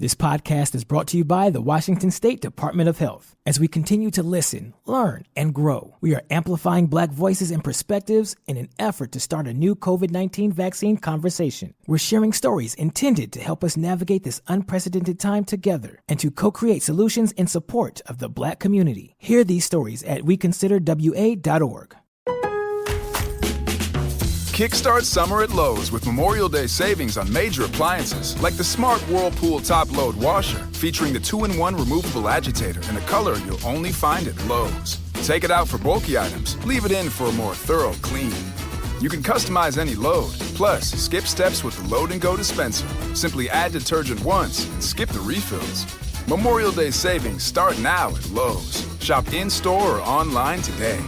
This podcast is brought to you by the Washington State Department of Health. As we continue to listen, learn, and grow, we are amplifying Black voices and perspectives in an effort to start a new COVID-19 vaccine conversation. We're sharing stories intended to help us navigate this unprecedented time together and to co-create solutions in support of the Black community. Hear these stories at weconsiderwa.org. Kickstart summer at Lowe's with Memorial Day savings on major appliances like the Smart Whirlpool Top Load Washer, featuring the 2-in-1 removable agitator in a color you'll only find at Lowe's. Take it out for bulky items, leave it in for a more thorough clean. You can customize any load, plus skip steps with the Load and Go dispenser. Simply add detergent once and skip the refills. Memorial Day savings start now at Lowe's. Shop in-store or online today.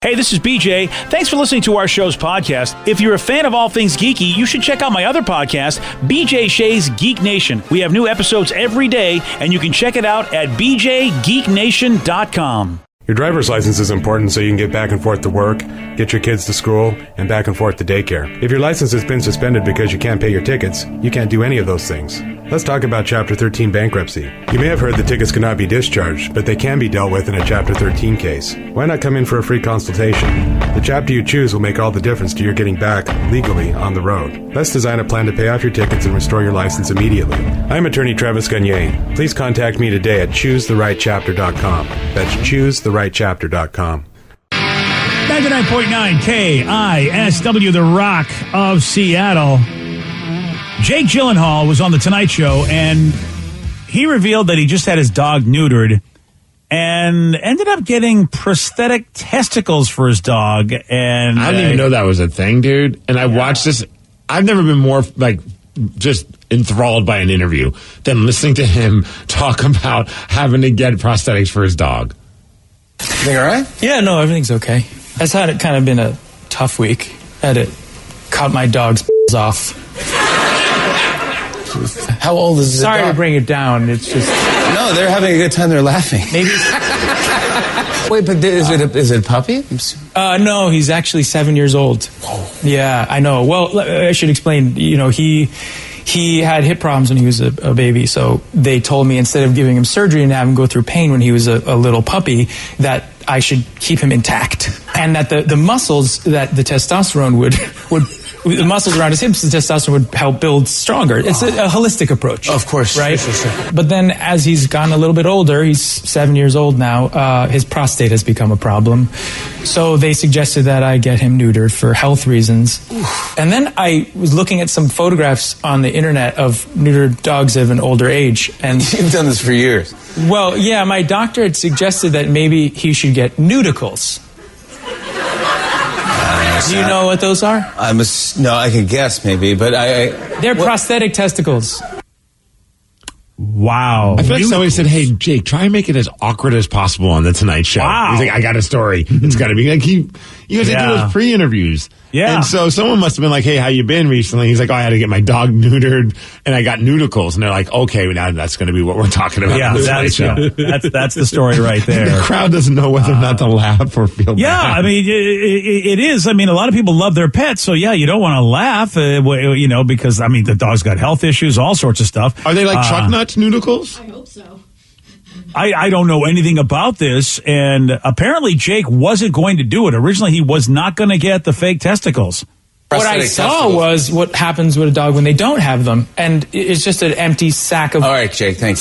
Hey, this is BJ. Thanks for listening to our show's podcast. If you're a fan of all things geeky, you should check out my other podcast, BJ Shea's Geek Nation. We have new episodes every day, and you can check it out at bjgeeknation.com. Your driver's license is important so you can get back and forth to work, get your kids to school, and back and forth to daycare. If your license has been suspended because you can't pay your tickets, you can't do any of those things. Let's talk about Chapter 13 bankruptcy. You may have heard the tickets cannot be discharged, but they can be dealt with in a Chapter 13 case. Why not come in for a free consultation? The chapter you choose will make all the difference to your getting back legally on the road. Let's design a plan to pay off your tickets and restore your license immediately. I'm attorney Travis Gagne. Please contact me today at choosetherightchapter.com. That's choosetherightchapter.com. 99.9 KISW, The Rock of Seattle. Jake Gyllenhaal was on The Tonight Show, and he revealed that he just had his dog neutered and ended up getting prosthetic testicles for his dog. And I didn't even know that was a thing, dude. And I watched this. I've never been more, just enthralled by an interview than listening to him talk about having to get prosthetics for his dog. Everything all right? Yeah, no, everything's okay. It's had kind of been a tough week. I had to cut my dog's off. How old is the dog? Sorry to bring it down. It's just... No, they're having a good time. They're laughing. Maybe... Wait, but is it a puppy? No, he's actually 7 years old. Whoa. Yeah, I know. Well, I should explain. You know, he had hip problems when he was a baby, so they told me instead of giving him surgery and have him go through pain when he was a little puppy, that I should keep him intact. And that the muscles that the testosterone would the muscles around his hips, the testosterone would help build stronger. It's a holistic approach. Of course. Right? Sure. But then as he's gotten a little bit older, he's 7 years old now, his prostate has become a problem. So they suggested that I get him neutered for health reasons. Oof. And then I was looking at some photographs on the internet of neutered dogs of an older age. And you've done this for years. Well, yeah, my doctor had suggested that maybe he should get nudicles. Do you know what those are? No, I can guess maybe, but They're prosthetic testicles. Wow. I feel like somebody said, hey, Jake, try and make it as awkward as possible on The Tonight Show. Wow. He's like, I got a story. It's got to be like you guys do those pre-interviews. Yeah. And so someone must have been like, hey, how you been recently? He's like, oh, I had to get my dog neutered and I got nudicles. And they're like, okay, now that's going to be what we're talking about. Yeah, that's the story right there. The crowd doesn't know whether or not to laugh or feel bad. Yeah, I mean, it is. I mean, a lot of people love their pets. So, yeah, you don't want to laugh, because, I mean, the dog's got health issues, all sorts of stuff. Are they like truck nuts nudicles? I hope so. I don't know anything about this, and apparently Jake wasn't going to do it. Originally, he was not going to get the fake testicles. What I saw was what happens with a dog when they don't have them, and it's just an empty sack of... All right, Jake, thanks.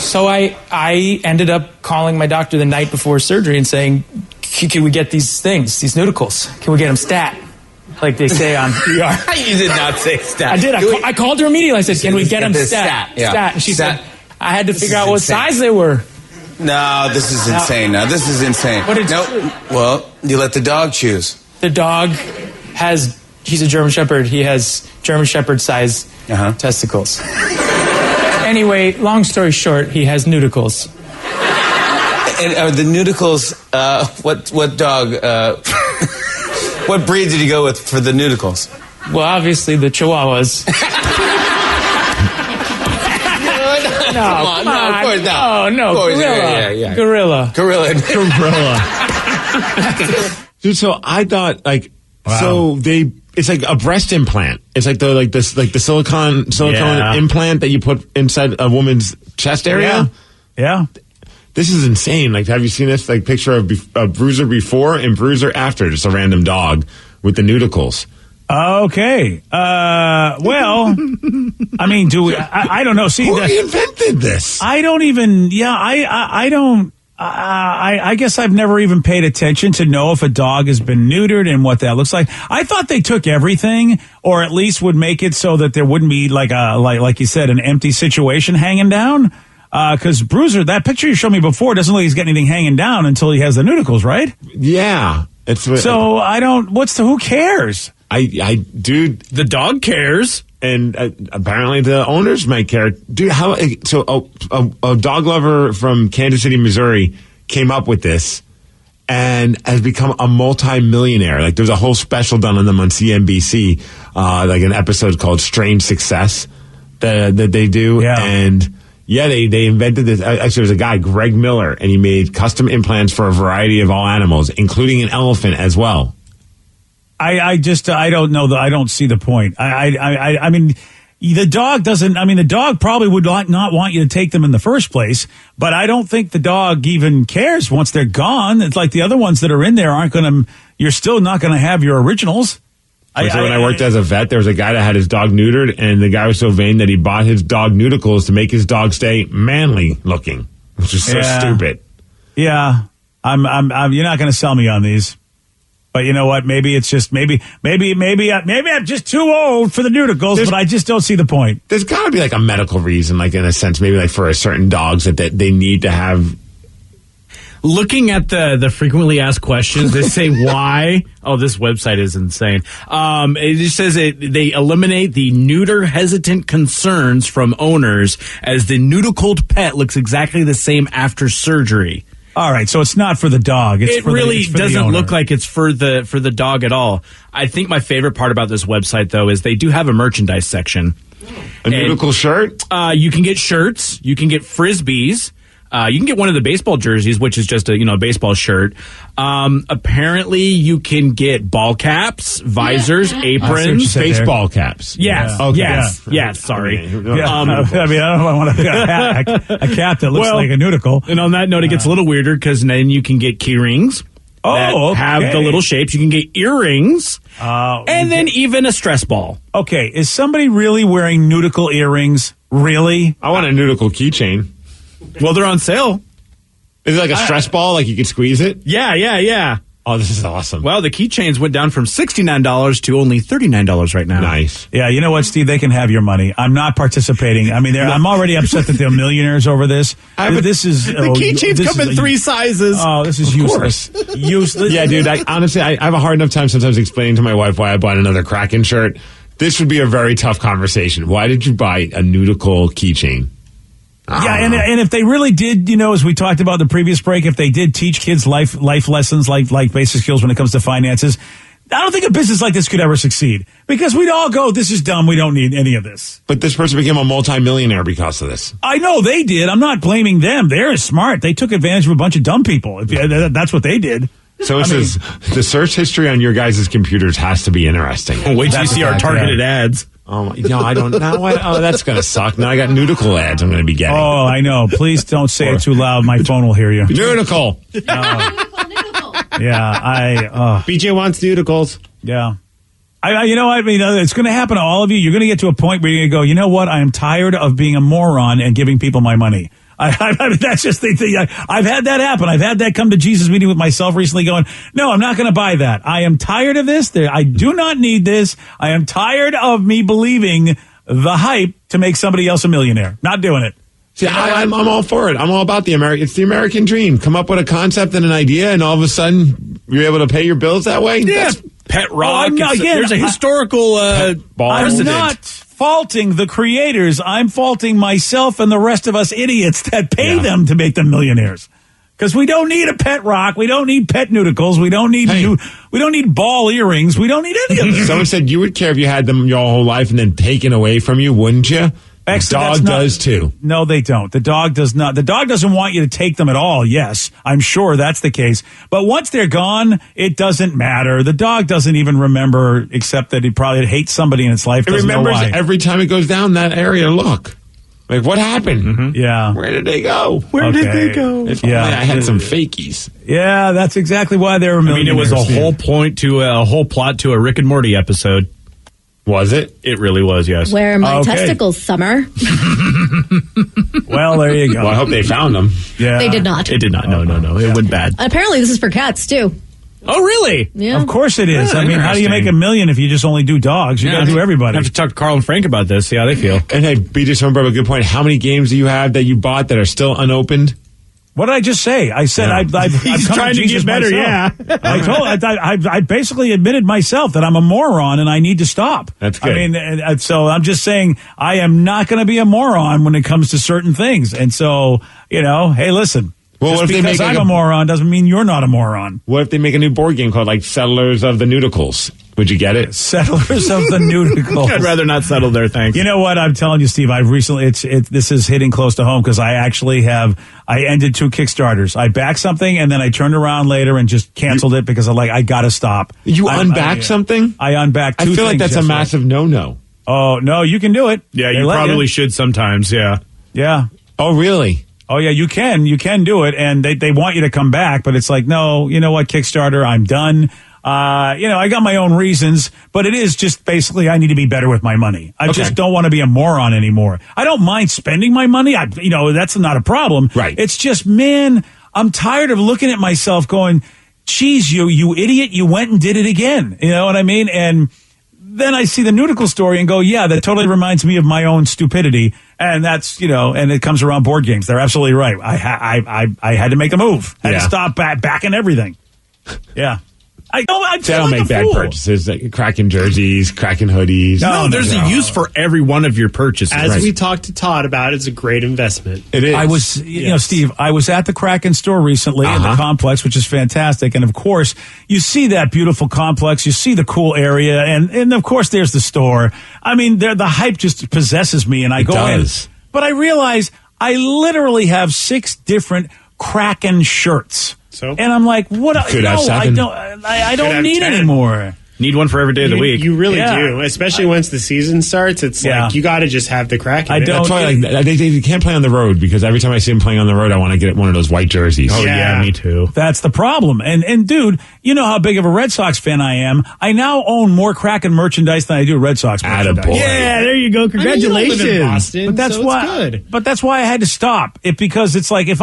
So I ended up calling my doctor the night before surgery and saying, can we get these things, these nudicles? Can we get them stat? Like they say on ER. You did not say stat. I did. I called her immediately. I said, can we get them stat? Yeah. Stat. And she said... I had to figure out what insane. Size they were. No, this is insane. Now, this is insane. But it's true. Well, you let the dog choose. The dog he's a German Shepherd. He has German Shepherd size testicles. Anyway, long story short, he has nudicles. And are the nudicles, what dog, what breed did you go with for the nudicles? Well, obviously the Chihuahuas. No, come on. Of course not. No, gorilla. Yeah. Gorilla. Dude, so I thought, so they it's like a breast implant. It's like the silicone implant that you put inside a woman's chest area. Yeah. This is insane. Like, have you seen this picture of Bruiser before and Bruiser after? Just a random dog with the nudicles. Okay. Well, I mean, I don't know. See, who invented this? I don't even. Yeah, I don't. I guess I've never even paid attention to know if a dog has been neutered and what that looks like. I thought they took everything, or at least would make it so that there wouldn't be like you said, an empty situation hanging down. Because Bruiser, that picture you showed me before doesn't look like he's got anything hanging down until he has the nudicles, right? Yeah. So I don't. Who cares? Dude, the dog cares. And apparently the owners might care. Dude, a dog lover from Kansas City, Missouri came up with this and has become a multi-millionaire. Like, there's a whole special done on them on CNBC, like an episode called Strange Success that they do. Yeah. And yeah, they invented this. Actually, there's a guy, Greg Miller, and he made custom implants for a variety of all animals, including an elephant as well. I don't know. I don't see the point. I mean, the dog doesn't. I mean, the dog probably would not want you to take them in the first place. But I don't think the dog even cares once they're gone. It's like the other ones that are in there aren't going to. You're still not going to have your originals. When I worked as a vet, there was a guy that had his dog neutered, and the guy was so vain that he bought his dog nudicles to make his dog stay manly looking, which is so stupid. Yeah, I'm. You're not going to sell me on these. But you know what? Maybe it's just maybe I'm just too old for the nudicles. But I just don't see the point. There's got to be like a medical reason, like in a sense, maybe like for certain dogs that they need to have. Looking at the frequently asked questions, they say why. Oh, this website is insane. It just says they eliminate the neuter hesitant concerns from owners as the nudicled pet looks exactly the same after surgery. All right, so it's not for the dog. It really doesn't look like it's for the dog at all. I think my favorite part about this website, though, is they do have a merchandise section. A nudicle shirt? You can get shirts. You can get Frisbees. You can get one of the baseball jerseys, which is just a baseball shirt. Apparently, you can get ball caps, visors, aprons, baseball caps. Yes, okay. yes. Sorry. I mean, I don't know. I want a cap that looks like a nudicle. And on that note, it gets a little weirder because then you can get key rings. Have the little shapes. You can get earrings, and then even a stress ball. Okay, is somebody really wearing nudicle earrings? Really? I want a nudicle keychain. Well, they're on sale. Is it like a stress ball? Like you could squeeze it? Yeah. Oh, this is awesome. Well, the keychains went down from $69 to only $39 right now. Nice. Yeah, you know what, Steve? They can have your money. I'm not participating. I mean, I'm already upset that they're millionaires over this. This is the keychains come in 3 sizes. Oh, this is useless. Useless. Yeah, dude. Honestly, I have a hard enough time sometimes explaining to my wife why I bought another Kraken shirt. This would be a very tough conversation. Why did you buy a nudicle keychain? Yeah, and if they really did, as we talked about in the previous break, if they did teach kids life lessons like basic skills when it comes to finances, I don't think a business like this could ever succeed because we'd all go, this is dumb. We don't need any of this. But this person became a multimillionaire because of this. I know they did. I'm not blaming them. They're smart. They took advantage of a bunch of dumb people. That's what they did. So it says the search history on your guys' computers has to be interesting. Wait till you see our targeted ads. Oh, I don't know. Oh, that's going to suck. Now I got nudicle ads I'm going to be getting. Oh, I know. Please don't say it too loud. My phone will hear you. Nudicle. Yeah, BJ wants nudicles. Yeah. It's going to happen to all of you. You're going to get to a point where you're going to go, you know what? I am tired of being a moron and giving people my money. I mean, that's just the thing. I've had that happen. I've had that come to Jesus meeting with myself recently going, no, I'm not going to buy that. I am tired of this. I do not need this. I am tired of me believing the hype to make somebody else a millionaire. Not doing it. See, I'm all for it. I'm all about it's the American dream. Come up with a concept and an idea, and all of a sudden you're able to pay your bills that way? Yeah. Pet rock. There's a historical I'm not faulting the creators. I'm faulting myself and the rest of us idiots that pay them to make them millionaires. Because we don't need a pet rock. We don't need pet nudicles. We don't need we don't need ball earrings. We don't need any of this. Someone said you would care if you had them your whole life and then taken away from you, wouldn't you? Actually, dog does too. No, they don't. The dog does not. The dog doesn't want you to take them at all. Yes, I'm sure that's the case. But once they're gone, it doesn't matter. The dog doesn't even remember, except that he probably hates somebody in its life. It Doesn't know remembers why. every time it goes down that area to look. Like, what happened? Yeah. Where did they go? Where did they go? If only I had some fakies. Yeah, that's exactly why they were. I mean, it was a millionaires. whole plot to a Rick and Morty episode. Was it? It really was, yes. Where are my Okay. testicles, Summer? Well, there you go. Well, I hope they found them. Yeah, They did not. It did not. No. It went bad. Apparently, this is for cats, too. Oh, really? Yeah. Of course it is. Yeah, I mean, how do you make interesting. $1 million if you just only do dogs? You got to do everybody. I have to talk to Carl and Frank about this, see how they feel. And hey, BJ Someone brought up a good point. How many games do you have that you bought that are still unopened? What did I just say? I said Yeah. I've He's come trying to Jesus get better, myself. I basically admitted myself that I'm a moron and I need to stop. That's good. I mean, so I'm just saying I am not going to be a moron when it comes to certain things. And so, hey, listen. Well, just what if they because make I'm like a moron doesn't mean you're not a moron. What if they make a new board game called like Settlers of the Nudicles? Would you get it? Settlers of the Nudicles. I'd rather not settle there, thanks. You know what? I'm telling you, Steve, I've recently, this is hitting close to home because I actually I ended 2 Kickstarters. I backed something and then I turned around later and just canceled it because I got to stop. You unbacked something? I unbacked 2 I feel like things that's a yesterday. massive no-no. Oh, no, you can do it. Yeah, They you let probably should sometimes, yeah. Yeah. Oh, really? Oh, yeah, you can do it. And they want you to come back, but it's like, no, you know what, Kickstarter, I'm done. I got my own reasons, but it is just basically I need to be better with my money. I just don't want to be a moron anymore. I don't mind spending my money. That's not a problem. Right. It's just, man, I'm tired of looking at myself going, geez, you idiot, you went and did it again. You know what I mean? And then I see the Nudicle story and go, yeah, that totally reminds me of my own stupidity. And that's, and it comes around board games. They're absolutely right. I had to make a move. I had to stop backing everything. Yeah. I don't make bad purchases, like cracking jerseys, cracking hoodies. No, there's a use for every one of your purchases. As we talked to Todd about, it's a great investment. It is. I was, Steve, I was at the Kraken store recently in the complex, which is fantastic. And of course, you see that beautiful complex, you see the cool area, and of course there's the store. I mean, the hype just possesses me and I go in. But I realize I literally have 6 different Kraken shirts. So? And I'm like, what? Could have 7. I don't have need 10. anymore. Need one for every day of the week. You really Yeah. do, especially once the season starts. It's like you got to just have the Kraken. I don't- That's why they can't play on the road because every time I see them playing on the road, I want to get one of those white jerseys. Oh, yeah, me too. That's the problem. And dude, you know how big of a Red Sox fan I am. I now own more Kraken merchandise than I do Red Sox merchandise. Attaboy. Yeah, there you go. I mean, you Congratulations. don't live in Boston, But that's so why. it's good. But that's why I had to stop it because it's like because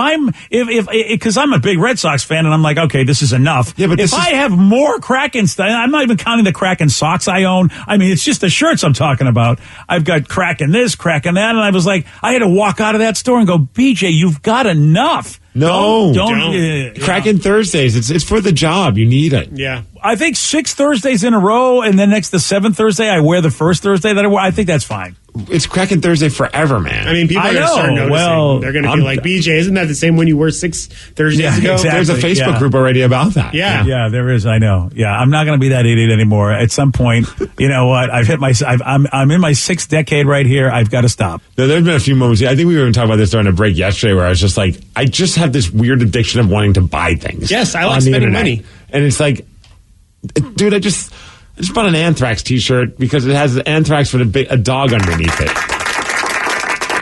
I'm a big Red Sox fan and I'm like, okay, this is enough. Yeah, but if I have more Kraken stuff, I'm not even counting the Kraken socks I own. I mean, it's just the shirts I'm talking about. I've got Kraken this, Kraken that, and I was like, I had to walk out of that store and go, BJ, you've got enough. No, don't. Kraken Thursdays. It's for the job. You need it. Yeah. I think 6 Thursdays in a row, and then the 7th Thursday, I wear the first Thursday that I wear. I think that's fine. It's Kraken Thursday forever, man. I mean, people are going to start noticing. Well, They're going to be like, BJ, isn't that the same one you wore 6 Thursdays ago? exactly. There's a Facebook group already about that. Yeah. Yeah, there is. I know. Yeah, I'm not going to be that idiot anymore. At some point, you know what? I'm in my 6th decade right here. I've got to stop. Now, there's been a few moments. I think we were even talking about this during a break yesterday, where I was just like, I just have this weird addiction of wanting to buy things. Yes, I like on the spending internet. money. And it's like, dude, I just bought an Anthrax T-shirt because it has Anthrax with a dog underneath it.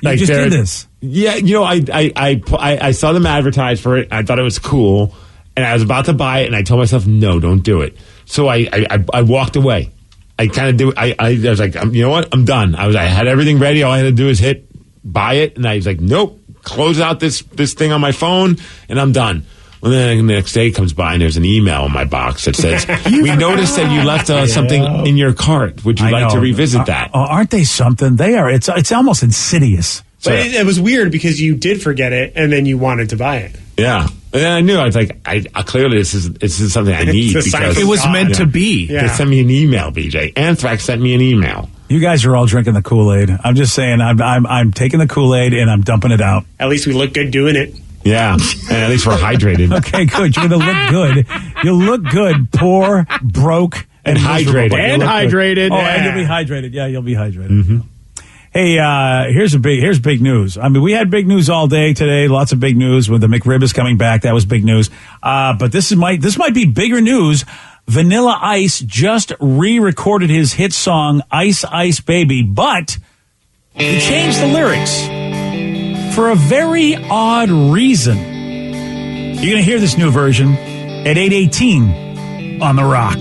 You just did this. Yeah, I saw them advertise for it. I thought it was cool, and I was about to buy it, and I told myself, no, don't do it. So I walked away. I kind of do. I was like, you know what? I'm done. I had everything ready. All I had to do is hit buy it, and I was like, nope. Close out this thing on my phone, and I'm done. Well, then the next day comes by, and there's an email in my box that says, we noticed that you left something in your cart. Would you like to revisit that? Aren't they something? They are. It's almost insidious. But it was weird because you did forget it, and then you wanted to buy it. Yeah. And then I knew. I was like, clearly this is something I need. It's a sign because from It was God. meant to be. Yeah. They sent me an email, BJ. Anthrax sent me an email. You guys are all drinking the Kool-Aid. I'm just saying, I'm taking the Kool-Aid and I'm dumping it out. At least we look good doing it. Yeah. And at least we're hydrated. Okay, good. You're going to look good. You'll look good. Poor, broke, And miserable, hydrated. but you'll And look good. hydrated. Oh, Yeah. and you'll be hydrated. Yeah, you'll be hydrated. Mm-hmm. Hey, here's big news. I mean, we had big news all day today. Lots of big news with the McRib is coming back. That was big news. But this might be bigger news. Vanilla Ice just re-recorded his hit song "Ice Ice Baby," but he changed the lyrics for a very odd reason. You're going to hear this new version at 8:18 on The Rock.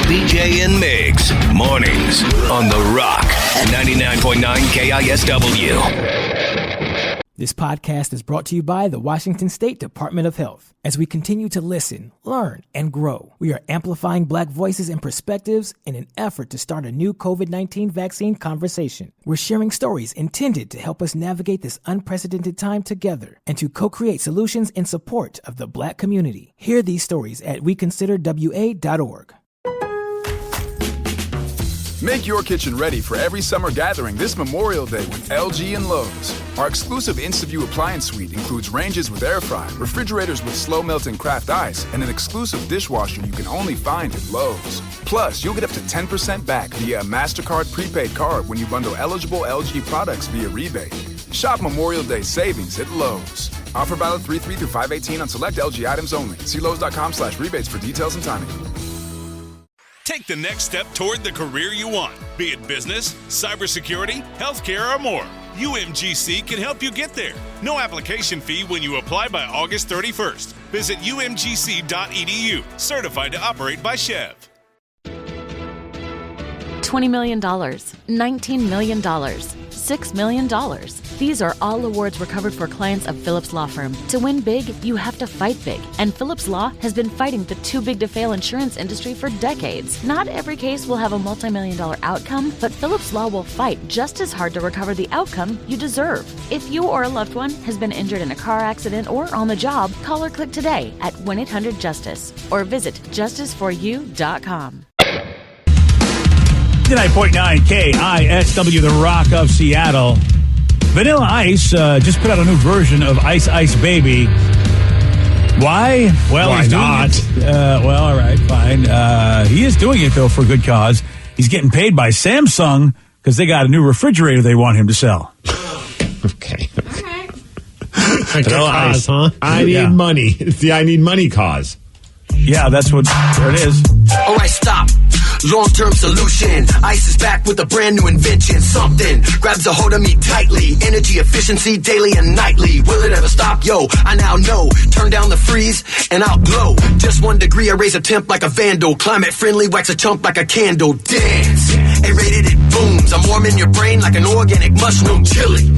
BJ and Migs, mornings on The Rock, 99.9 KISW. This podcast is brought to you by the Washington State Department of Health. As we continue to listen, learn, and grow, we are amplifying Black voices and perspectives in an effort to start a new COVID-19 vaccine conversation. We're sharing stories intended to help us navigate this unprecedented time together and to co-create solutions in support of the Black community. Hear these stories at weconsiderwa.org. Make your kitchen ready for every summer gathering this Memorial Day with LG and Lowe's. Our exclusive InstaView appliance suite includes ranges with air fry, refrigerators with slow melting craft ice, and an exclusive dishwasher you can only find at Lowe's. Plus, you'll get up to 10% back via a MasterCard prepaid card when you bundle eligible LG products via rebate. Shop Memorial Day savings at Lowe's. Offer valid 3/3 through 5/18 on select LG items only. See Lowe's.com/rebates for details and timing. Take the next step toward the career you want, be it business, cybersecurity, healthcare, or more. UMGC can help you get there. No application fee when you apply by August 31st. Visit umgc.edu, certified to operate by Chev. $20 million, $19 million, $6 million. These are all awards recovered for clients of Phillips Law Firm. To win big, you have to fight big. And Phillips Law has been fighting the too-big-to-fail insurance industry for decades. Not every case will have a multi-million-dollar outcome, but Phillips Law will fight just as hard to recover the outcome you deserve. If you or a loved one has been injured in a car accident or on the job, call or click today at 1-800-JUSTICE or visit justiceforyou.com. 99.9 KISW, The Rock of Seattle. Vanilla Ice just put out a new version of Ice Ice Baby. Why? Well, Why he's not? Doing it. Well, all right, fine. He is doing it, though, for a good cause. He's getting paid by Samsung because they got a new refrigerator they want him to sell. Okay. Vanilla Ice, huh? I need money. It's the I need money cause. Yeah, there it is. All right, stop. Long-term solution. Ice is back with a brand new invention. Something grabs a hold of me tightly. Energy efficiency daily and nightly. Will it ever stop? Yo, I now know. Turn down the freeze and I'll glow. Just 1 degree, I raise a temp like a vandal. Climate friendly, wax a chump like a candle. Dance. A-rated, it booms. I'm warming your brain like an organic mushroom. Chili.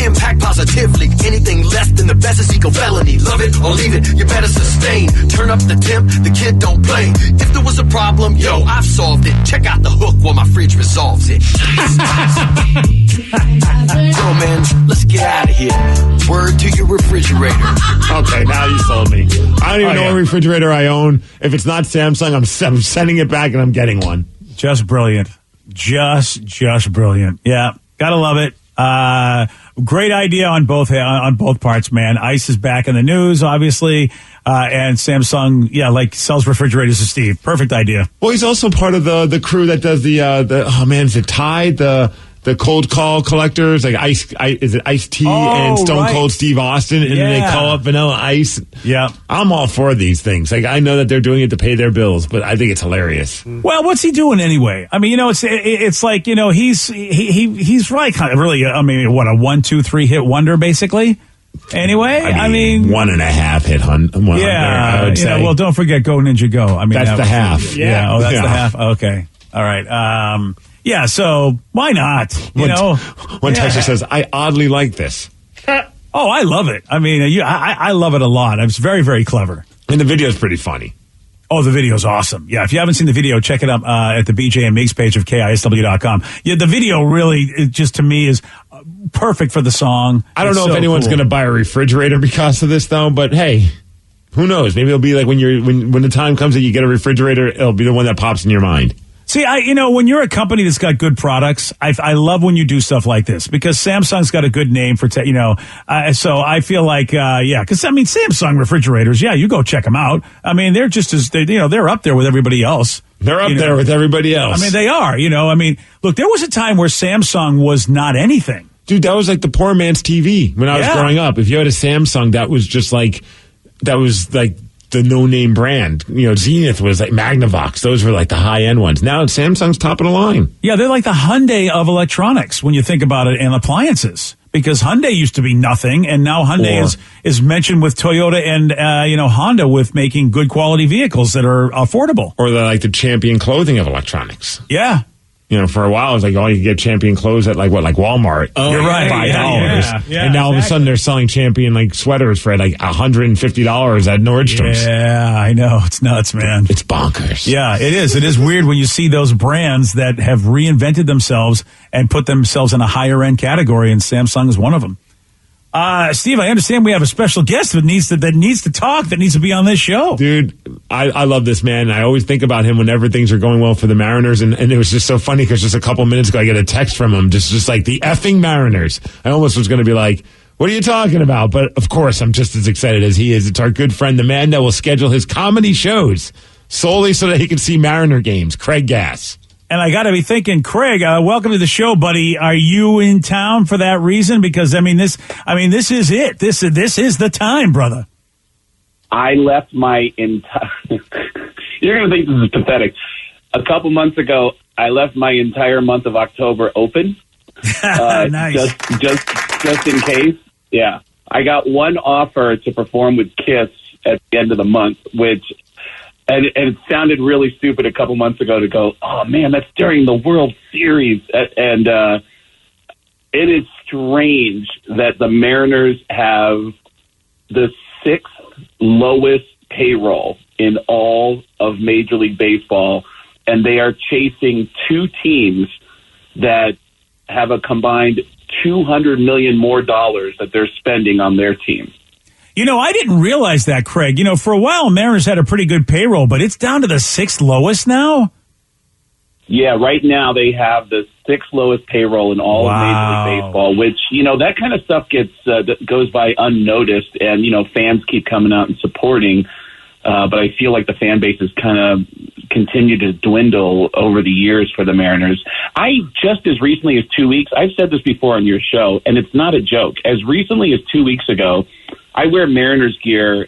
Impact positively. Anything less than the best is eco felony. Love it or leave it. You better sustain. Turn up the temp. The kid don't play. If there was a problem, yo, I've solved it. Check out the hook while my fridge resolves it. Yo, man, let's get out of here. Word to your refrigerator. Okay, now you sold me. I don't even know what refrigerator I own. If it's not Samsung, I'm sending it back and I'm getting one. Just brilliant. Just brilliant. Yeah, gotta love it. Great idea on both parts, man. Ice is back in the news, obviously, and Samsung, sells refrigerators to Steve. Perfect idea. Well, he's also part of the crew that does is it Tide, the cold call collectors, like is it Ice-T and Stone Cold Steve Austin, and then they call up Vanilla Ice. Yeah, I'm all for these things. Like, I know that they're doing it to pay their bills, but I think it's hilarious. Well, what's he doing anyway? I mean, it's like, he's like really, a 1, 2, 3 hit wonder basically. Anyway, I mean 1.5 hit wonder. I would say. Well, don't forget Go Ninja Go. I mean, that's the half. Yeah. Oh, that's the half. Okay. All right. Yeah, so why not? One texter says, I oddly like this. Oh, I love it. I mean, I love it a lot. It's very, very clever. And the video is pretty funny. Oh, the video's awesome. Yeah, if you haven't seen the video, check it out at the BJ and Migs page of KISW.com. Yeah, the video really, just to me, is perfect for the song. I don't know if anyone's going to buy a refrigerator because of this, though, but hey, who knows? Maybe it'll be like when the time comes that you get a refrigerator, it'll be the one that pops in your mind. See, when you're a company that's got good products, I love when you do stuff like this because Samsung's got a good name for, so I feel like, because Samsung refrigerators, you go check them out. I mean, they're just they're up there with everybody else. They're up there with everybody else. I mean, they are. Look, there was a time where Samsung was not anything. Dude, that was like the poor man's TV when I was growing up. If you had a Samsung, that was the no-name brand. Zenith was like Magnavox. Those were like the high-end ones. Now Samsung's top of the line. Yeah, they're like the Hyundai of electronics when you think about it, and appliances. Because Hyundai used to be nothing, and now Hyundai is mentioned with Toyota and Honda with making good quality vehicles that are affordable. Or they're like the Champion clothing of electronics. Yeah. For a while, it was like, you could get Champion clothes at like Walmart. Oh, you're right. $5. Yeah, and now all of a sudden they're selling Champion like sweaters for like $150 at Nordstrom's. Yeah, I know. It's nuts, man. It's bonkers. Yeah, it is. It is weird when you see those brands that have reinvented themselves and put themselves in a higher end category, and Samsung is one of them. Steve, I understand we have a special guest that needs to talk, that needs to be on this show. Dude, I love this man. I always think about him whenever things are going well for the Mariners, and it was just so funny because just a couple minutes ago I get a text from him, just like the effing Mariners. I almost was going to be like, what are you talking about? But of course, I'm just as excited as he is. It's our good friend, the man that will schedule his comedy shows solely so that he can see Mariner games, Craig Gass. And I got to be thinking, Craig, welcome to the show, buddy. Are you in town for that reason? Because this is it. This is the time, brother. I left my entire. You're going to think this is pathetic. A couple months ago, I left my entire month of October open. Nice. Just in case. Yeah, I got one offer to perform with KISS at the end of the month, which. And it sounded really stupid a couple months ago to go, oh, man, that's during the World Series. And it is strange that the Mariners have the 6th lowest payroll in all of Major League Baseball, and they are chasing 2 teams that have a combined $200 million more dollars that they're spending on their team. I didn't realize that, Craig. For a while, Mariners had a pretty good payroll, but it's down to the 6th lowest now? Yeah, right now they have the 6th lowest payroll in all of Major League Baseball, which, that kind of stuff goes by unnoticed, and, fans keep coming out and supporting, but I feel like the fan base has kind of continued to dwindle over the years for the Mariners. I, just as recently as 2 weeks, I've said this before on your show, and it's not a joke, as recently as 2 weeks ago, I wear Mariners gear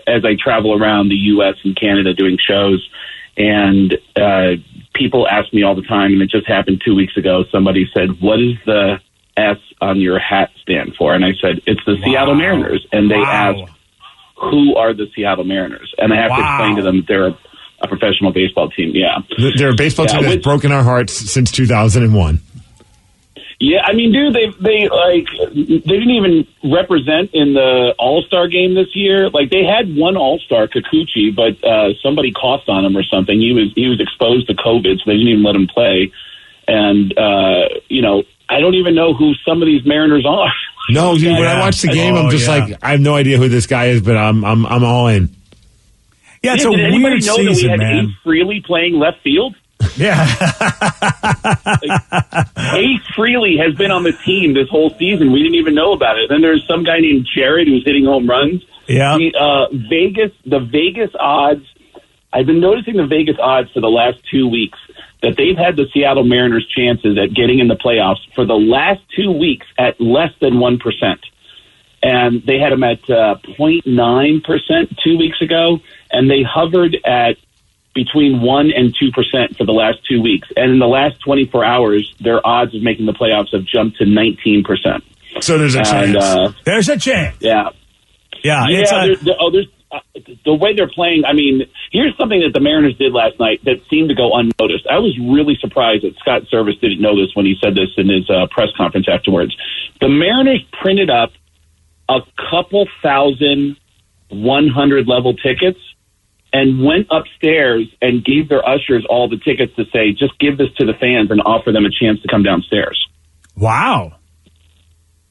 as I travel around the U.S. and Canada doing shows, and people ask me all the time, and it just happened 2 weeks ago. Somebody said, what does the S on your hat stand for? And I said, it's the Seattle Mariners. And they asked, who are the Seattle Mariners? And I have to explain to them that they're a professional baseball team. Yeah. They're a baseball team that's broken our hearts since 2001. Yeah, I mean, dude, they didn't even represent in the All-Star game this year. Like, they had one All-Star, Kikuchi, but somebody coughed on him or something. He was exposed to COVID, so they didn't even let him play. And I don't even know who some of these Mariners are. No, dude, when I watch the game, I'm just like, I have no idea who this guy is, but I'm all in. Yeah, it's did a anybody weird know season, that we had man. Ace Frehley playing left field? Yeah. Ace Frehley has been on the team this whole season. We didn't even know about it. Then there's some guy named Jared who's hitting home runs. Yeah. The Vegas odds, I've been noticing the Vegas odds for the last 2 weeks that they've had the Seattle Mariners' chances at getting in the playoffs for the last 2 weeks at less than 1%. And they had them at 0.9% 2 weeks ago, and they hovered at between 1% and 2% for the last 2 weeks. And in the last 24 hours, their odds of making the playoffs have jumped to 19%. So there's a chance. There's a chance. Yeah. Yeah. There's the way they're playing. I mean, here's something that the Mariners did last night that seemed to go unnoticed. I was really surprised that Scott Service didn't know this when he said this in his press conference afterwards. The Mariners printed up a couple thousand 100 level tickets and went upstairs and gave their ushers all the tickets to say, just give this to the fans and offer them a chance to come downstairs. Wow.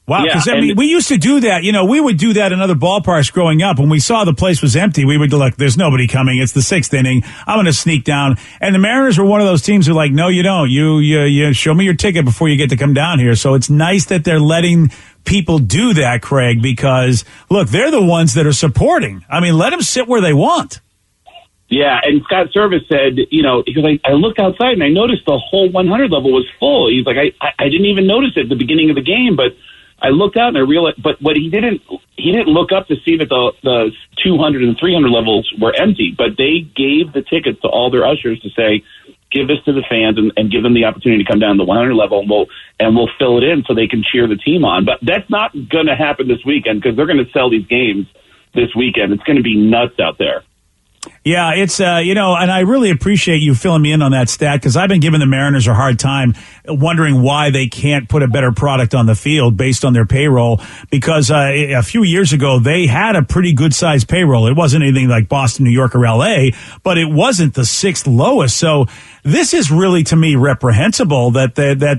Wow, Yeah, because we used to do that. We would do that in other ballparks growing up. When we saw the place was empty, we would look, there's nobody coming. It's the 6th inning. I'm going to sneak down. And the Mariners were one of those teams who are like, no, you don't. You show me your ticket before you get to come down here. So it's nice that they're letting people do that, Craig, because, look, they're the ones that are supporting. I mean, let them sit where they want. Yeah, and Scott Service said, he goes, I looked outside and I noticed the whole 100 level was full. He's like, I didn't even notice it at the beginning of the game, but I looked out and I realized, but what he didn't look up to see that the 200 and 300 levels were empty, but they gave the tickets to all their ushers to say, give this to the fans and give them the opportunity to come down to the 100 level, and we'll fill it in so they can cheer the team on. But that's not going to happen this weekend because they're going to sell these games this weekend. It's going to be nuts out there. Yeah, it's, and I really appreciate you filling me in on that stat because I've been giving the Mariners a hard time wondering why they can't put a better product on the field based on their payroll because a few years ago they had a pretty good-sized payroll. It wasn't anything like Boston, New York, or L.A., but it wasn't the sixth lowest. So this is really, to me, reprehensible that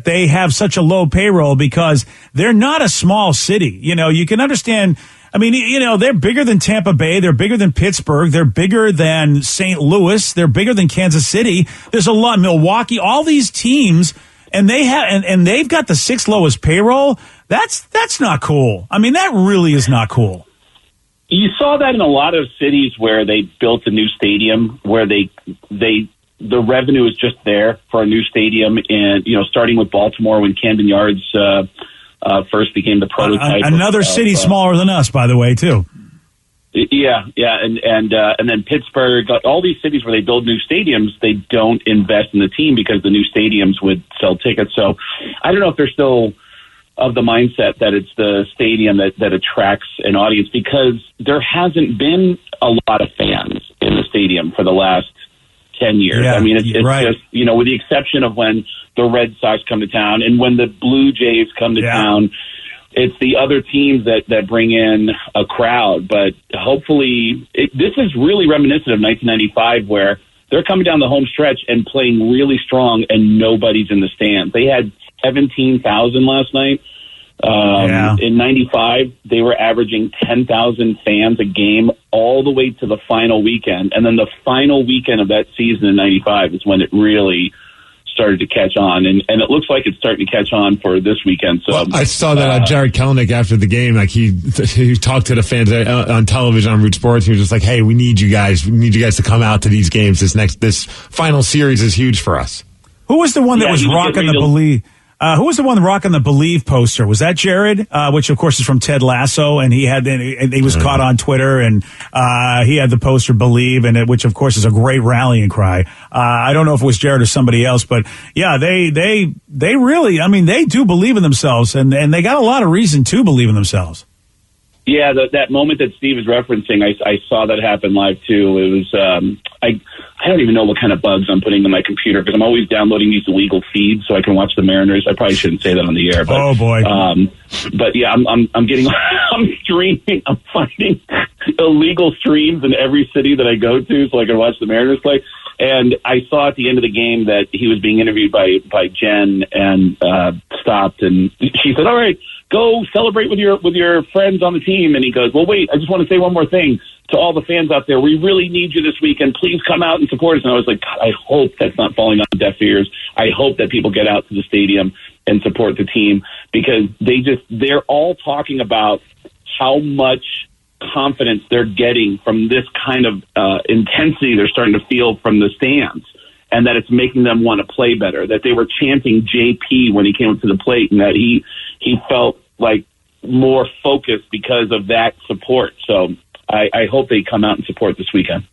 they have such a low payroll because they're not a small city. You can understand... I mean, they're bigger than Tampa Bay. They're bigger than Pittsburgh. They're bigger than St. Louis. They're bigger than Kansas City. There's a lot, Milwaukee, all these teams, and they've got the sixth lowest payroll. That's not cool. I mean, that really is not cool. You saw that in a lot of cities where they built a new stadium, where the revenue is just there for a new stadium, and starting with Baltimore when Camden Yards first became the prototype. Another city smaller than us, by the way, too. Yeah, and then Pittsburgh, all these cities where they build new stadiums, they don't invest in the team because the new stadiums would sell tickets. So I don't know if they're still of the mindset that it's the stadium that attracts an audience because there hasn't been a lot of fans in the stadium for the last 10 years. Yeah, I mean, it's right. just, with the exception of when the Red Sox come to town and when the Blue Jays come to town, it's the other teams that bring in a crowd. But hopefully, this is really reminiscent of 1995 where they're coming down the home stretch and playing really strong and nobody's in the stands. They had 17,000 last night. In 95, they were averaging 10,000 fans a game all the way to the final weekend. And then the final weekend of that season in 95 is when it really started to catch on. And it looks like it's starting to catch on for this weekend. So I saw that Jared Kelenic after the game, like he talked to the fans on television on Root Sports. He was just like, hey, we need you guys. We need you guys to come out to these games. This final series is huge for us. Who was the one that was rocking the Believe? Who was the one rocking the Believe poster? Was that Jared? Which of course is from Ted Lasso, and he was caught on Twitter, and he had the poster Believe, which of course is a great rallying cry. I don't know if it was Jared or somebody else, but yeah, they really, I mean, they do believe in themselves, and they got a lot of reason to believe in themselves. Yeah, that moment that Steve is referencing, I saw that happen live too. It was I don't even know what kind of bugs I'm putting in my computer because I'm always downloading these illegal feeds so I can watch the Mariners. I probably shouldn't say that on the air, but oh boy. But yeah, I'm getting I'm streaming. I'm finding illegal streams in every city that I go to so I can watch the Mariners play. And I saw at the end of the game that he was being interviewed by Jen and stopped, and she said, "All right, go celebrate with your friends on the team." And he goes, "Well, wait, I just want to say one more thing to all the fans out there. We really need you this weekend. Please come out and support us." And I was like, God, I hope that's not falling on deaf ears. I hope that people get out to the stadium and support the team because they're all talking about how much confidence they're getting from this kind of intensity they're starting to feel from the stands, and that it's making them want to play better, that they were chanting JP when he came up to the plate, and that he felt like more focused because of that support. So I hope they come out and support this weekend.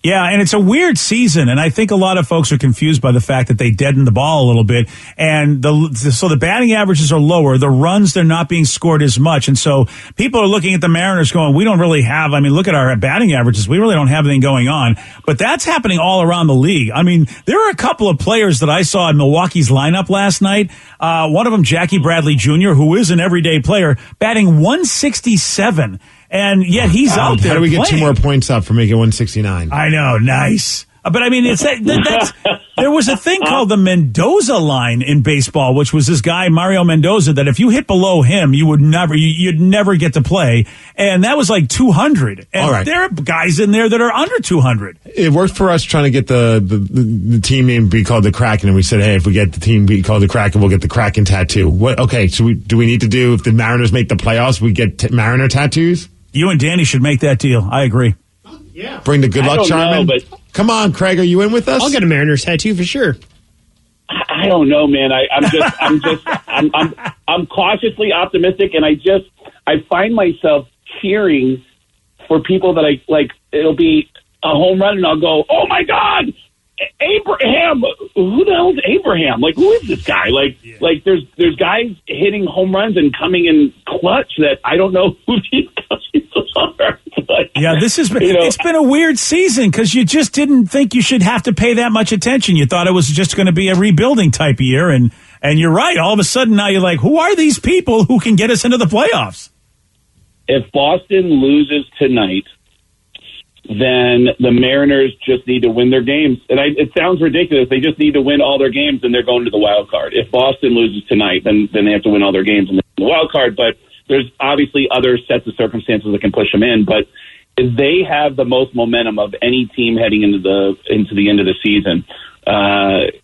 Yeah, and it's a weird season, and I think a lot of folks are confused by the fact that they deadened the ball a little bit, and so the batting averages are lower, the runs, they're not being scored as much, and so people are looking at the Mariners going, we don't really have, I mean, look at our batting averages, we really don't have anything going on, but that's happening all around the league. I mean, there are a couple of players that I saw in Milwaukee's lineup last night, one of them, Jackie Bradley Jr., who is an everyday player, batting 167. And yet he's out there. How do we get playing 2 more points up for making 169? I know, nice. But I mean, there was a thing called the Mendoza line in baseball, which was this guy Mario Mendoza. That if you hit below him, you'd never get to play, and that was like 200. And all right. There are guys in there that are under 200. It worked for us trying to get the team name be called the Kraken, and we said, hey, if we get the team be called the Kraken, we'll get the Kraken tattoo. What? Okay, so do we need to do if the Mariners make the playoffs, we get Mariner tattoos? You and Danny should make that deal. I agree. Yeah. Bring the good I luck don't charm know, in? but- Come on, Craig, are you in with us? I'll get a Mariners tattoo for sure. I don't know, man. I'm cautiously optimistic, and I find myself cheering for people that I like. It'll be a home run, and I'll go, "Oh my God, Abraham! Who the hell is Abraham? Like, who is this guy? Like, there's guys hitting home runs and coming in clutch that I don't know who these guys are." Yeah, this has been, it's been a weird season because you just didn't think you should have to pay that much attention. You thought it was just going to be a rebuilding type year, and you're right. All of a sudden now you're like, who are these people who can get us into the playoffs? If Boston loses tonight, then the Mariners just need to win their games. And it sounds ridiculous. They just need to win all their games, and they're going to the wild card. If Boston loses tonight, then they have to win all their games and they're in the wild card. But there's obviously other sets of circumstances that can push them in. But they have the most momentum of any team heading into the end of the season.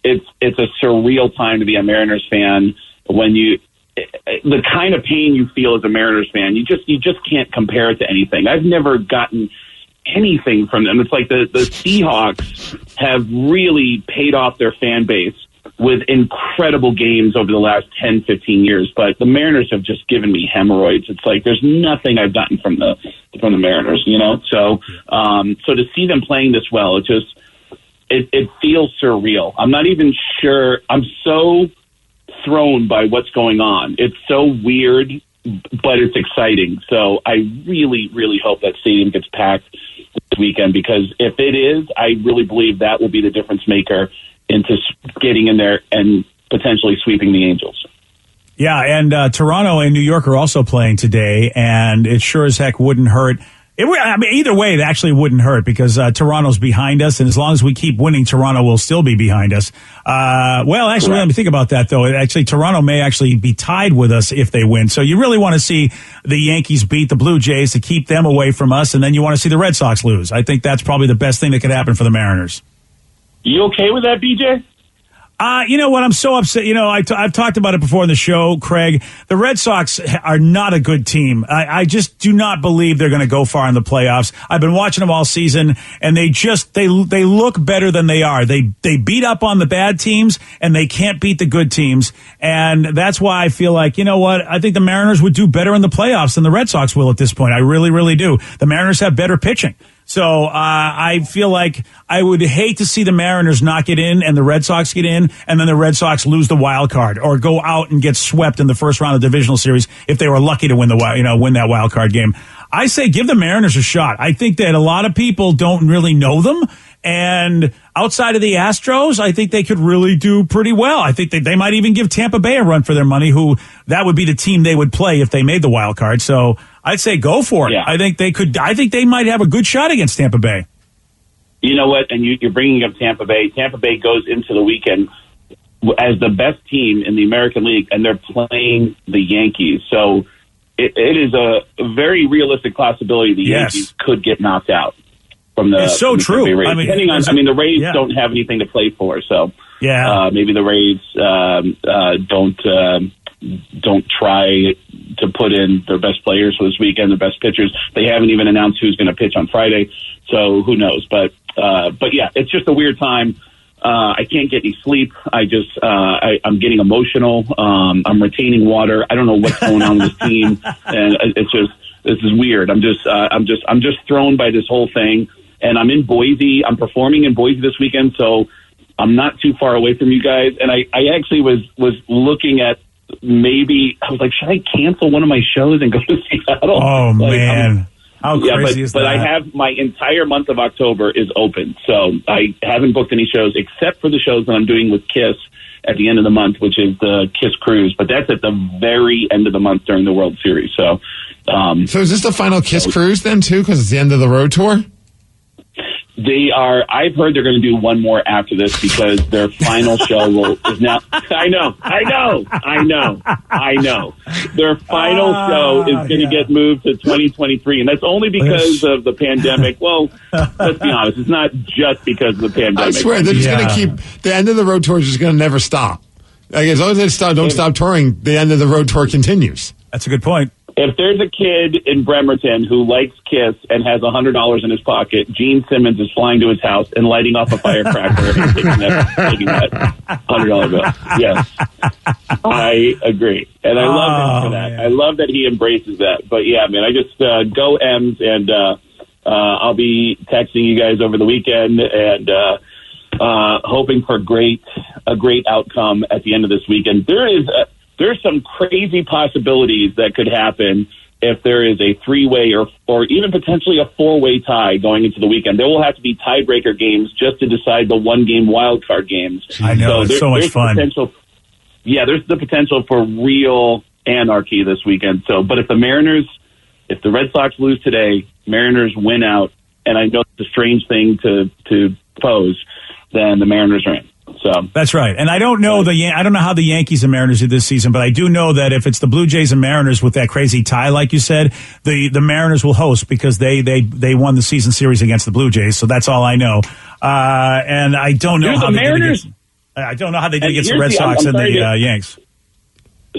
It's a surreal time to be a Mariners fan when the kind of pain you feel as a Mariners fan, you just can't compare it to anything. I've never gotten anything from them. It's like the Seahawks have really paid off their fan base with incredible games over the last 10, 15 years. But the Mariners have just given me hemorrhoids. It's like there's nothing I've gotten from the Mariners, So to see them playing this well, it feels surreal. I'm not even sure. I'm so thrown by what's going on. It's so weird, but it's exciting. So I really, really hope that stadium gets packed this weekend, because if it is, I really believe that will be the difference maker into getting in there and potentially sweeping the Angels. Yeah, and Toronto and New York are also playing today, and it sure as heck wouldn't hurt. Either way, it actually wouldn't hurt because Toronto's behind us, and as long as we keep winning, Toronto will still be behind us. Actually, let me think about that, though. Actually, Toronto may actually be tied with us if they win. So you really want to see the Yankees beat the Blue Jays to keep them away from us, and then you want to see the Red Sox lose. I think that's probably the best thing that could happen for the Mariners. You okay with that, BJ? You know what? I'm so upset. I've talked about it before in the show, Craig. The Red Sox are not a good team. I just do not believe they're going to go far in the playoffs. I've been watching them all season, and they look better than they are. They beat up on the bad teams, and they can't beat the good teams. And that's why I feel like, you know what? I think the Mariners would do better in the playoffs than the Red Sox will at this point. I really, really do. The Mariners have better pitching. So I feel like I would hate to see the Mariners not get in and the Red Sox get in, and then the Red Sox lose the wild card or go out and get swept in the first round of the divisional series if they were lucky to win that wild card game. I say give the Mariners a shot. I think that a lot of people don't really know them, and outside of the Astros, I think they could really do pretty well. I think they might even give Tampa Bay a run for their money, who that would be the team they would play if they made the wild card. So I'd say go for it. Yeah. I think they could. I think they might have a good shot against Tampa Bay. You know what? And you're bringing up Tampa Bay. Tampa Bay goes into the weekend as the best team in the American League, and they're playing the Yankees. So it is a very realistic possibility the Yankees could get knocked out from the. It's so true. I mean, the Rays don't have anything to play for, so maybe the Rays don't try to put in their best players for this weekend, their best pitchers. They haven't even announced who's going to pitch on Friday, so who knows? But yeah, it's just a weird time. I can't get any sleep. I'm getting emotional. I'm retaining water. I don't know what's going on with this team, and this is weird. I'm just thrown by this whole thing. And I'm in Boise. I'm performing in Boise this weekend, so I'm not too far away from you guys. And I actually was looking at, maybe I was like, should I cancel one of my shows and go to Seattle? Oh man, how crazy is that? But I have my entire month of October is open, so I haven't booked any shows except for the shows that I'm doing with KISS at the end of the month, which is the KISS Cruise. But that's at the very end of the month during the World Series. So is this the final KISS Cruise then too? Because it's the end of the road tour. They are. I've heard they're going to do one more after this because their final show is now. I know. Their final show is going to get moved to 2023, and that's only because of the pandemic. Well, let's be honest. It's not just because of the pandemic. I swear they're just going to keep the end of the road tour is just going to never stop. Like, as long as they don't stop touring, the end of the road tour continues. That's a good point. if there's a kid in Bremerton who likes Kiss and has $100 in his pocket, Gene Simmons is flying to his house and lighting off a firecracker and taking that $100 bill. Yes, I agree, and I love him for that. Man. I love that he embraces that. But yeah, man, I just go M's, and I'll be texting you guys over the weekend and hoping for a great outcome at the end of this weekend. There's some crazy possibilities that could happen if there is a three-way or even potentially a four-way tie going into the weekend. There will have to be tiebreaker games just to decide the one-game wildcard games. I know, it's so much fun. There's the potential for real anarchy this weekend. So, but if the Red Sox lose today, Mariners win out, and I know it's a strange thing to pose, then the Mariners are in. So that's right, and I don't know how the Yankees and Mariners did this season, but I do know that if it's the Blue Jays and Mariners with that crazy tie, like you said, the Mariners will host because they won the season series against the Blue Jays. So that's all I know, and I don't know how the Mariners. I don't know how they did against the Red Sox and the Yanks.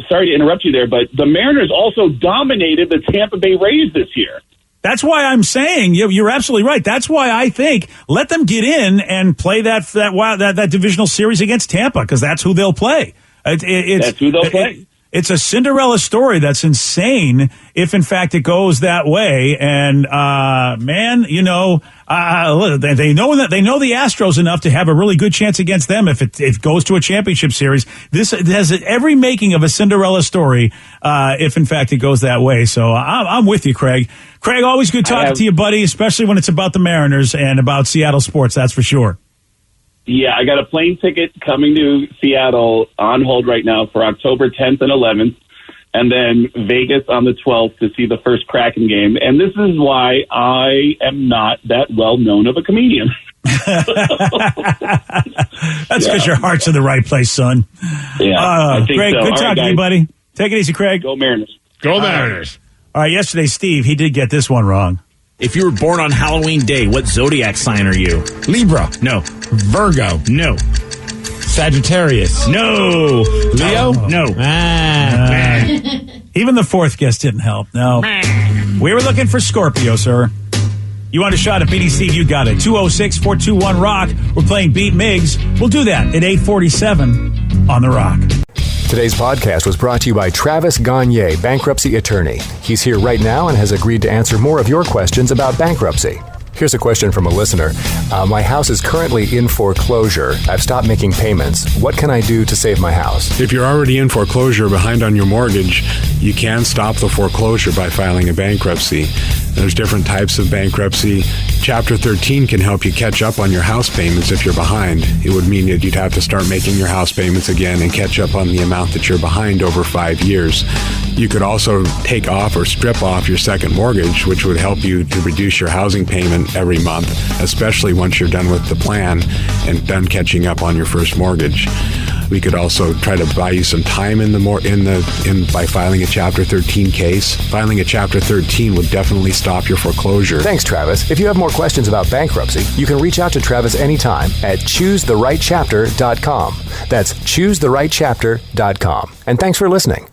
Sorry to interrupt you there, but the Mariners also dominated the Tampa Bay Rays this year. That's why I'm saying you're absolutely right. That's why I think let them get in and play that divisional series against Tampa, because that's who they'll play. That's who they'll play. It's a Cinderella story that's insane if, in fact, it goes that way. And, man, they know the Astros enough to have a really good chance against them if it goes to a championship series. This has every making of a Cinderella story if, in fact, it goes that way. So I'm with you, Craig. Craig, always good talking to you, buddy, especially when it's about the Mariners and about Seattle sports, that's for sure. Yeah, I got a plane ticket coming to Seattle on hold right now for October 10th and 11th, and then Vegas on the 12th to see the first Kraken game. And this is why I am not that well-known of a comedian. That's because your heart's in the right place, son. Yeah, Craig, so. good talking to you, buddy. Take it easy, Craig. Go Mariners. Go Mariners. All right, yesterday, Steve, he did get this one wrong. If you were born on Halloween Day, what zodiac sign are you? Libra. No. Virgo. No. Sagittarius. No. Leo? No. Even the fourth guess didn't help. No. We were looking for Scorpio, sir. You want a shot at beating Steve? You got it. 206-421-ROCK. We're playing Beat Miggs. We'll do that at 8:47 on The Rock. Today's podcast was brought to you by Travis Gagne, bankruptcy attorney. He's here right now and has agreed to answer more of your questions about bankruptcy. Here's a question from a listener. My house is currently in foreclosure. I've stopped making payments. What can I do to save my house? If you're already in foreclosure behind on your mortgage, you can stop the foreclosure by filing a bankruptcy. There's different types of bankruptcy. Chapter 13 can help you catch up on your house payments if you're behind. It would mean that you'd have to start making your house payments again and catch up on the amount that you're behind over 5 years. You could also take off or strip off your second mortgage, which would help you to reduce your housing payment every month, especially once you're done with the plan and done catching up on your first mortgage. We could also try to buy you some time by filing a Chapter 13 case. Filing a Chapter 13 would definitely stop your foreclosure. Thanks, Travis. If you have more questions about bankruptcy, you can reach out to Travis anytime at choosetherightchapter.com. That's choosetherightchapter.com. And thanks for listening.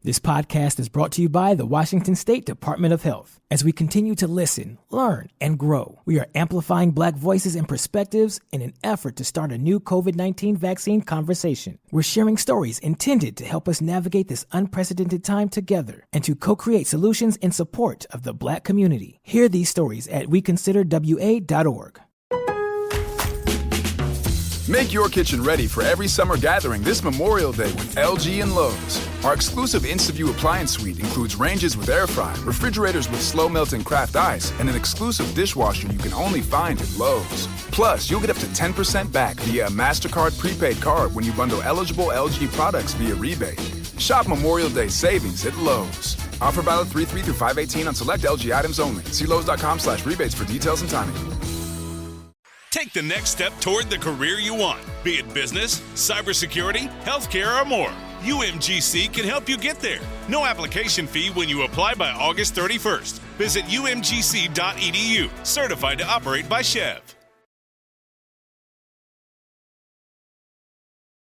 This podcast is brought to you by the Washington State Department of Health. As we continue to listen, learn, and grow, we are amplifying Black voices and perspectives in an effort to start a new COVID-19 vaccine conversation. We're sharing stories intended to help us navigate this unprecedented time together and to co-create solutions in support of the Black community. Hear these stories at weconsiderwa.org. Make your kitchen ready for every summer gathering this Memorial Day with LG and Lowe's. Our exclusive InstaView appliance suite includes ranges with air fry, refrigerators with slow melting craft ice, and an exclusive dishwasher you can only find at Lowe's. Plus, you'll get up to 10% back via a MasterCard prepaid card when you bundle eligible LG products via rebate. Shop Memorial Day savings at Lowe's. Offer valid 3/3 through 5/18 on select LG items only. See Lowe's.com/rebates for details and timing. Take the next step toward the career you want, be it business, cybersecurity, healthcare, or more. UMGC can help you get there. No application fee when you apply by August 31st. Visit umgc.edu, certified to operate by Chev.